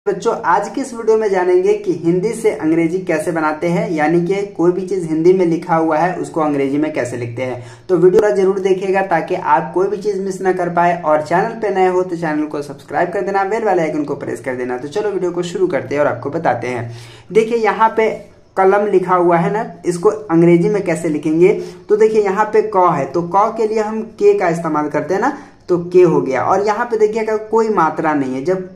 बच्चों आज की इस वीडियो में जानेंगे कि हिंदी से अंग्रेजी कैसे बनाते हैं, यानी कि कोई भी चीज हिंदी में लिखा हुआ है उसको अंग्रेजी में कैसे लिखते हैं। तो वीडियो जरूर देखिएगा ताकि आप कोई भी चीज मिस ना कर पाए। और चैनल पे नए हो तो चैनल को सब्सक्राइब कर देना, बेल वाले आइकन को प्रेस कर देना। तो चलो वीडियो को शुरू करते हैं और आपको बताते हैं। देखिए यहाँ पे कलम लिखा हुआ है ना, इसको अंग्रेजी में कैसे लिखेंगे। तो देखिए यहाँ पे क है तो क के लिए हम के का इस्तेमाल करते हैं ना, तो के हो गया। और यहाँ पे देखिएगा कोई मात्रा नहीं है, जब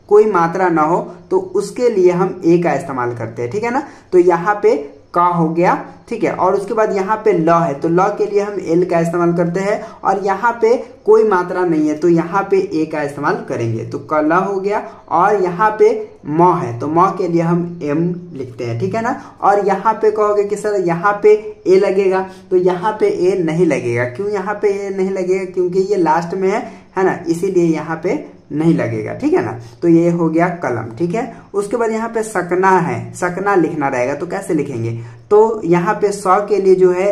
कोई मात्रा ना हो तो उसके लिए हम ए का इस्तेमाल करते हैं, ठीक है ना। तो यहाँ पे का हो गया, ठीक है। और उसके बाद यहाँ पे ल है तो ल के लिए हम एल का इस्तेमाल करते हैं। और यहाँ पे कोई मात्रा नहीं है तो यहाँ पे ए का इस्तेमाल करेंगे, तो कला हो गया। और यहाँ पे म है तो म के लिए हम एम लिखते हैं, ठीक है ना। और यहाँ पे कहोगे कि सर यहाँ पे ए लगेगा, तो यहाँ पे ए नहीं लगेगा। क्यों यहाँ पे ए नहीं लगेगा? क्योंकि ये लास्ट में है ना, इसीलिए यहाँ पे नहीं लगेगा, ठीक है ना। तो ये हो गया कलम, ठीक है। उसके बाद यहाँ पे सकना है, सकना लिखना रहेगा तो कैसे लिखेंगे। तो यहाँ पे सौ के लिए जो है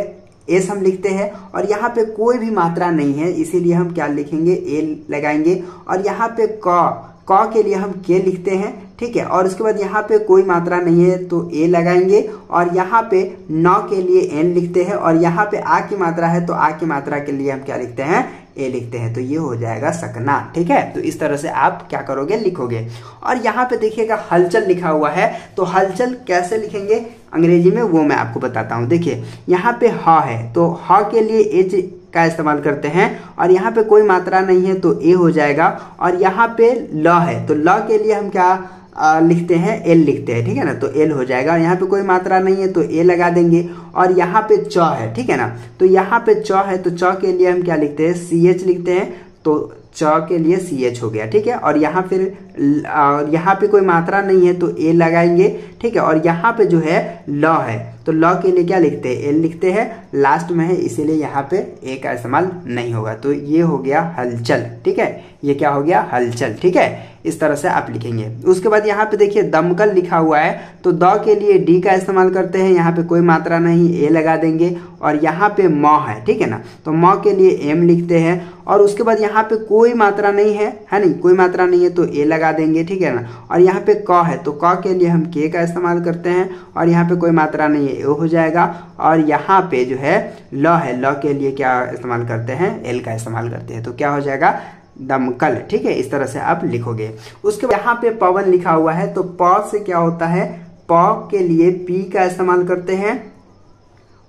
एस हम लिखते हैं। और यहाँ पे कोई भी मात्रा नहीं है इसीलिए हम क्या लिखेंगे, ए लगाएंगे। और यहाँ पे क के लिए हम के लिखते हैं, ठीक है। और उसके बाद यहाँ पे कोई मात्रा नहीं है तो ए लगाएंगे। और यहाँ पे न के लिए एन लिखते हैं। और यहाँ पे आ की मात्रा है तो आ की मात्रा के लिए हम क्या लिखते हैं, ए लिखते हैं। तो ये हो जाएगा सकना, ठीक है। तो इस तरह से आप क्या करोगे, लिखोगे। और यहाँ पे देखिएगा हलचल लिखा हुआ है, तो हलचल कैसे लिखेंगे अंग्रेजी में वो मैं आपको बताता हूँ। देखिए यहाँ पे ह है तो ह के लिए एच का इस्तेमाल करते हैं। और यहाँ पे कोई मात्रा नहीं है तो ए हो जाएगा। और यहाँ पे ल है तो ल के लिए हम क्या लिखते हैं, एल लिखते हैं, ठीक है ना। तो एल हो जाएगा। और यहाँ पे कोई मात्रा नहीं है तो ए लगा देंगे। और यहाँ पे च है, ठीक है ना। तो यहाँ पे च है तो च के लिए हम क्या लिखते हैं, सी एच लिखते हैं। तो च के लिए सी एच हो गया, ठीक है। और यहाँ पे कोई मात्रा नहीं है तो ए लगाएंगे, ठीक है। और यहाँ पे जो है ल है तो ल के लिए क्या लिखते हैं, एल लिखते हैं। लास्ट में है इसीलिए यहाँ पे ए का इस्तेमाल नहीं होगा। तो ये हो गया हलचल, ठीक है। ये क्या हो गया, हलचल, ठीक है। इस तरह से आप लिखेंगे। उसके बाद यहाँ पे देखिए दमकल लिखा हुआ है तो द के लिए डी का इस्तेमाल करते हैं। यहाँ पे कोई मात्रा नहीं, ए लगा देंगे। और यहाँ पे म है, ठीक है ना, तो म के लिए एम लिखते हैं। और उसके बाद यहाँ पे कोई मात्रा नहीं है नहीं, कोई मात्रा नहीं है तो ए लगा देंगे, ठीक है ना। और यहाँ पे क है तो क के लिए हम के का इस्तेमाल करते हैं। और यहाँ पे कोई मात्रा नहीं है, ए हो जाएगा। और यहाँ पे जो है ल है, ल के लिए क्या इस्तेमाल करते हैं, एल का इस्तेमाल करते हैं। तो क्या हो जाएगा, दमकल, ठीक है। इस तरह से आप लिखोगे। उसके बाद यहाँ पे पवन लिखा हुआ है तो प से क्या होता है, प के लिए पी का इस्तेमाल करते हैं।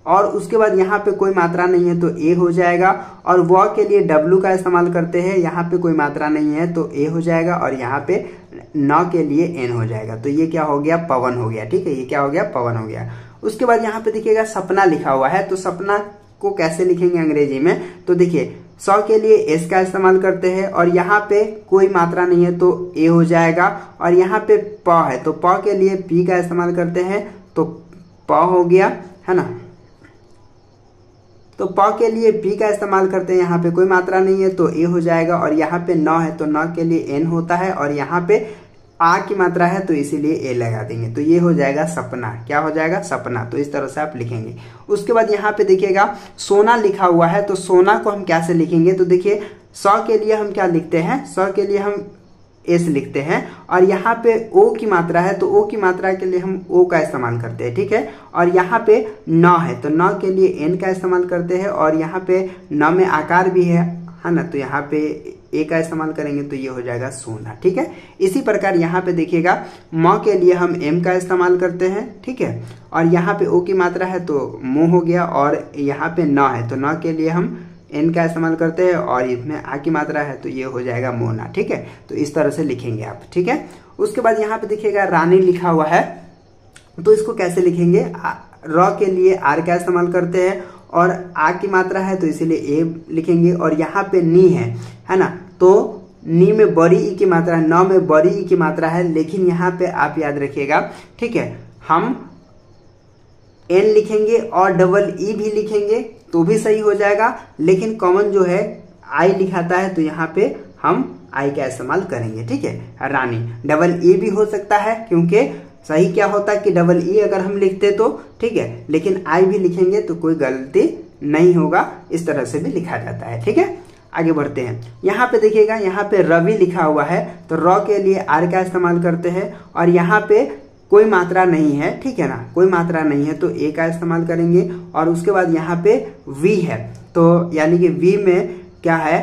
और उसके बाद यहाँ पे कोई मात्रा नहीं है तो ए हो जाएगा। और व के लिए डब्लू का इस्तेमाल करते हैं, यहाँ पे कोई मात्रा नहीं है तो ए हो जाएगा। और यहाँ पे न के लिए एन हो जाएगा। तो ये क्या हो गया, पवन हो गया, ठीक है। ये क्या हो गया, पवन हो गया। उसके बाद यहाँ पे देखिएगा सपना लिखा हुआ है तो सपना को कैसे लिखेंगे अंग्रेजी में। तो देखिए सौ के लिए एस का इस्तेमाल करते हैं। और यहाँ पे कोई मात्रा नहीं है तो ए हो जाएगा। और यहाँ पे प है तो प के लिए पी का इस्तेमाल करते हैं, तो प हो गया, है ना। तो प के लिए पी का इस्तेमाल करते हैं, यहाँ पे कोई मात्रा नहीं है तो ए हो जाएगा। और यहाँ पे न है तो न के लिए एन होता है। और यहाँ पे आ की मात्रा है तो इसीलिए ए लगा देंगे। तो ये हो जाएगा सपना, क्या हो जाएगा, सपना। तो इस तरह से आप लिखेंगे। उसके बाद यहाँ पे देखिएगा सोना लिखा हुआ है तो सोना को हम कैसे लिखेंगे। तो देखिए सौ के लिए हम क्या लिखते हैं, सौ के लिए हम एस लिखते हैं। और यहाँ पे ओ की मात्रा है तो ओ की मात्रा के लिए हम ओ का इस्तेमाल करते हैं, ठीक है। और यहाँ पे न है तो न के लिए एन का इस्तेमाल करते हैं। और यहाँ पे न में आकार भी है ना, तो यहाँ पे ए का इस्तेमाल करेंगे। तो ये हो जाएगा सोना, ठीक है। इसी प्रकार यहाँ पे देखिएगा म के लिए हम एम का इस्तेमाल करते हैं, ठीक है। और यहाँ पे ओ की मात्रा है तो मुंह हो गया। और यहाँ पे न है तो न के लिए हम एन का इस्तेमाल करते हैं। और इसमें आ की मात्रा है तो ये हो जाएगा मोना, ठीक है। तो इस तरह से लिखेंगे आप, ठीक है। उसके बाद यहाँ पे देखिएगा रानी लिखा हुआ है तो इसको कैसे लिखेंगे, र के लिए आर का इस्तेमाल करते हैं। और आ की मात्रा है तो इसीलिए ए लिखेंगे। और यहाँ पे नी है ना, तो नी में बड़ी ई की मात्रा है, न में बड़ी ई की मात्रा है। लेकिन यहाँ पे आप याद रखिएगा, ठीक है, हम एन लिखेंगे और डबल ई भी लिखेंगे तो भी सही हो जाएगा। लेकिन कॉमन जो है आई लिखाता है तो यहाँ पे हम आई का इस्तेमाल करेंगे, ठीक है। रानी डबल ई भी हो सकता है क्योंकि सही क्या होता है कि डबल ई अगर हम लिखते तो, ठीक है। लेकिन आई भी लिखेंगे तो कोई गलती नहीं होगा, इस तरह से भी लिखा जाता है, ठीक है। आगे बढ़ते हैं। यहाँ पे देखिएगा, यहाँ पे रवि लिखा हुआ है तो र के लिए आर का इस्तेमाल करते हैं और यहाँ पे कोई मात्रा नहीं है, ठीक है ना, कोई मात्रा नहीं है तो ए का इस्तेमाल करेंगे। और उसके बाद यहाँ पे वी है तो यानी कि वी में क्या है,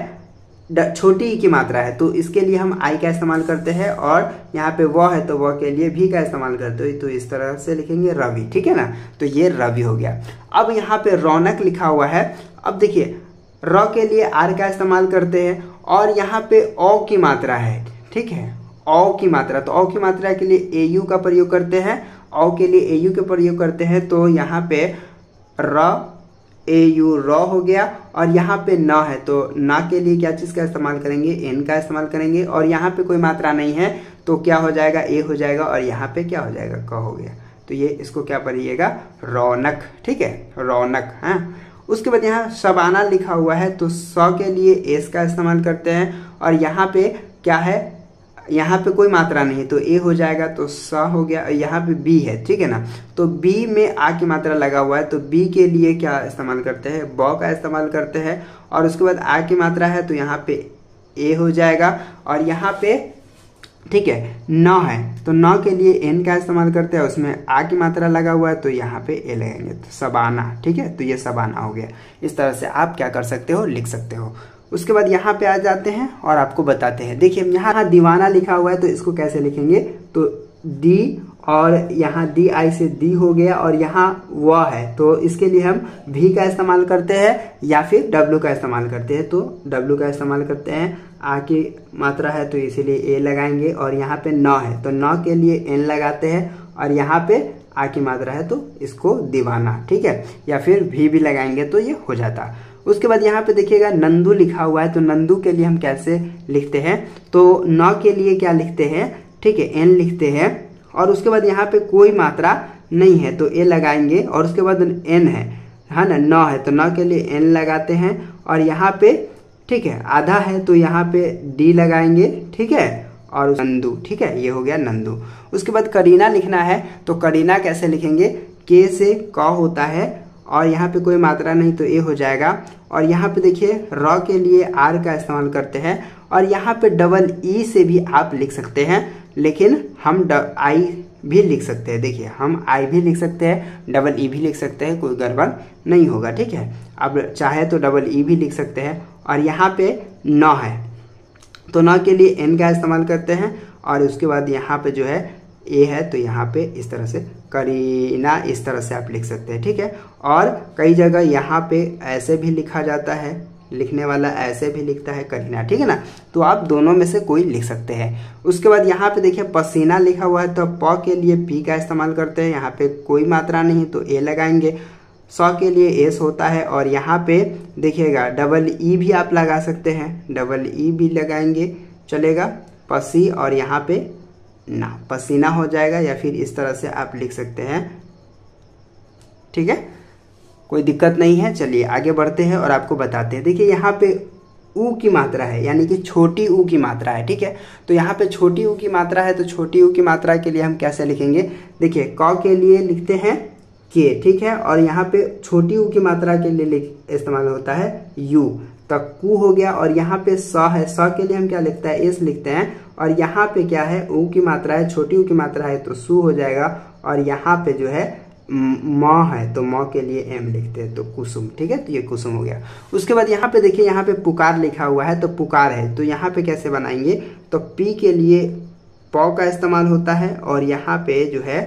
छोटी ई की मात्रा है तो इसके लिए हम आई का इस्तेमाल करते हैं। और यहाँ पे वह है तो वह के लिए भी का इस्तेमाल करते हैं, तो इस तरह से लिखेंगे रवि, ठीक है ना। तो ये रवि हो गया। अब यहाँ पे रौनक लिखा हुआ है। अब देखिए र के लिए आर का इस्तेमाल करते हैं और यहाँ पे औ की मात्रा है, ठीक है, औ की मात्रा, तो औ की मात्रा के लिए ए यू का प्रयोग करते हैं, औ के लिए ए यू का प्रयोग करते हैं। तो यहाँ पे र ए यू र हो गया। और यहाँ पे न है तो न के लिए क्या चीज का इस्तेमाल करेंगे, एन का इस्तेमाल करेंगे। और यहाँ पे कोई मात्रा नहीं है तो क्या हो जाएगा, ए हो जाएगा। और यहाँ पे क्या हो जाएगा, क हो गया। तो ये इसको क्या पढ़िएगा, रौनक, ठीक है, रौनक। हाँ, उसके बाद यहाँ शबाना लिखा हुआ है तो स के लिए एस का इस्तेमाल करते हैं। और यहाँ पे क्या है, यहाँ पे कोई मात्रा नहीं तो ए हो जाएगा तो स हो गया। यहाँ पे बी है, ठीक है ना, तो बी में आ की मात्रा लगा हुआ है तो बी के लिए क्या इस्तेमाल करते हैं, ब का इस्तेमाल करते हैं। और उसके बाद आ की मात्रा है तो यहाँ पे ए हो जाएगा। और यहाँ पे ठीक है न है तो न के लिए एन का इस्तेमाल करते हैं, उसमें आ की मात्रा लगा हुआ है तो यहाँ पे ए लगेंगे, तो शबाना, ठीक है। तो ये शबाना हो गया। इस तरह से आप क्या कर सकते हो, लिख सकते हो। उसके बाद यहाँ पे आ जाते हैं और आपको बताते हैं। देखिए यहाँ दीवाना लिखा हुआ है तो इसको कैसे लिखेंगे, तो डी और यहाँ डी आई से दी हो गया। और यहाँ वह है तो इसके लिए हम भी का इस्तेमाल करते हैं या फिर डब्ल्यू का इस्तेमाल करते हैं। तो डब्ल्यू का इस्तेमाल करते हैं। आ की मात्रा है तो इसीलिए ए लगाएंगे। और यहाँ पे न है तो न के लिए एन लगाते हैं। और यहाँ पे आ की मात्रा है तो इसको दीवाना, ठीक है, या फिर भी लगाएंगे तो ये हो जाता। उसके बाद यहाँ पे देखिएगा नंदू लिखा हुआ है तो नंदू के लिए हम कैसे लिखते हैं, तो न के लिए क्या लिखते हैं, ठीक है, एन लिखते हैं। और उसके बाद यहाँ पे कोई मात्रा नहीं है तो ए लगाएंगे। और उसके बाद एन है ना, न है तो न के लिए एन लगाते हैं। और यहाँ पे ठीक है आधा है तो यहाँ पे डी लगाएंगे, ठीक है। और नंदू, ठीक है, ये हो गया नंदू। उसके बाद करीना लिखना है तो करीना कैसे लिखेंगे, के से क होता है और यहाँ पे कोई मात्रा नहीं तो ए हो जाएगा। और यहाँ पे देखिए र के लिए आर का इस्तेमाल करते हैं। और यहाँ पे डबल ई से भी आप लिख सकते हैं, लेकिन हम आई भी लिख सकते हैं। देखिए हम आई भी लिख सकते हैं, डबल ई भी लिख सकते हैं, कोई गड़बड़ नहीं होगा, ठीक है। अब चाहे तो डबल ई भी लिख सकते हैं। और यहाँ पे न है तो न के लिए एन का इस्तेमाल करते हैं। और उसके बाद यहाँ पे जो है ए है तो यहाँ पे इस तरह से करीना, इस तरह से आप लिख सकते हैं, ठीक है। और कई जगह यहाँ पे ऐसे भी लिखा जाता है, लिखने वाला ऐसे भी लिखता है करीना, ठीक है ना। तो आप दोनों में से कोई लिख सकते हैं। उसके बाद यहाँ पे देखिए पसीना लिखा हुआ है तो प के लिए पी का इस्तेमाल करते हैं। यहाँ पे कोई मात्रा नहीं तो ए लगाएंगे। सौ के लिए एस होता है। और यहाँ पे देखिएगा डबल ई भी आप लगा सकते हैं, डबल ई भी लगाएंगे चलेगा, पसी और यहाँ पे ना पसीना हो जाएगा। या फिर इस तरह से आप लिख सकते हैं, ठीक है, कोई दिक्कत नहीं है। चलिए आगे बढ़ते हैं और आपको बताते हैं। देखिए यहाँ पे ऊ की मात्रा है, यानी कि छोटी ऊ की मात्रा है, ठीक है। तो यहाँ पे छोटी ऊ की मात्रा है तो छोटी ऊ की मात्रा के लिए हम कैसे लिखेंगे, देखिए क के लिए लिखते हैं के, ठीक है। और यहाँ पे छोटी ऊ की मात्रा के लिए इस्तेमाल होता है यू, तक कू हो गया। और यहाँ पे स है, स के लिए हम क्या लिखते हैं, एस लिखते हैं। और यहाँ पे क्या है, ऊ की मात्रा है, छोटी ऊ की मात्रा है तो सु हो जाएगा। और यहाँ पे जो है म है तो म के लिए एम लिखते हैं तो कुसुम, ठीक है। तो ये कुसुम हो गया। उसके बाद यहाँ पे देखिए यहाँ पे पुकार लिखा हुआ है तो पुकार है तो यहाँ पे कैसे बनाएंगे, तो पी के लिए प का इस्तेमाल होता है। और यहाँ पे जो है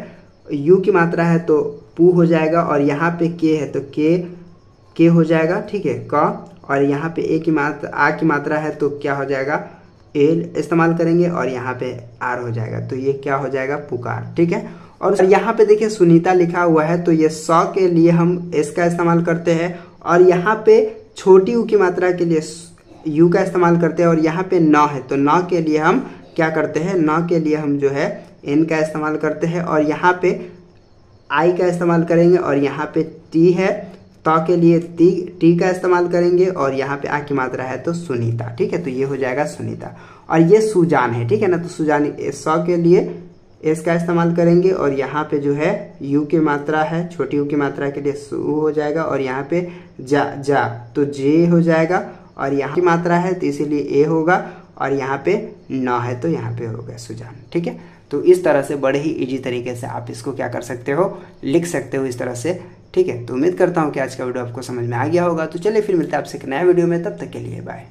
यू की मात्रा है तो पू हो जाएगा। और यहाँ पे के है तो के हो जाएगा, ठीक है, क। और यहाँ पे ए की मात्रा, आ की मात्रा है तो क्या हो जाएगा, ए इस्तेमाल करेंगे। और यहाँ पे आर हो जाएगा तो ये क्या हो जाएगा, पुकार, ठीक है। और यहाँ पे देखिए सुनीता लिखा हुआ है तो ये सौ के लिए हम एस का इस्तेमाल करते हैं। और यहाँ पे छोटी ऊ की मात्रा के लिए यू का इस्तेमाल करते हैं। और यहाँ पे न है तो न के लिए हम क्या करते हैं, न के लिए हम जो है एन का इस्तेमाल करते हैं। और यहाँ पे आई का इस्तेमाल करेंगे। और यहाँ पे टी है तो के लिए टी का इस्तेमाल करेंगे। और यहाँ पे आ की मात्रा है तो सुनीता, ठीक है। तो ये हो जाएगा सुनीता। और ये सुजान है, ठीक है ना। तो सुजान सौ के लिए एस का इस्तेमाल करेंगे। और यहाँ पे जो है यू की मात्रा है, छोटी यू की मात्रा के लिए सु हो जाएगा। और यहाँ पे जा तो जे हो जाएगा। और यहाँ की मात्रा है तो इसीलिए ए होगा, और यहाँ पे 9 है तो यहाँ पे होगा सुजान। ठीक है, तो इस तरह से बड़े ही इजी तरीके से आप इसको क्या कर सकते हो, लिख सकते हो इस तरह से। ठीक है, तो उम्मीद करता हूँ कि आज का वीडियो आपको समझ में आ गया होगा। तो चलिए फिर मिलते हैं आपसे एक नया वीडियो में, तब तक के लिए बाय।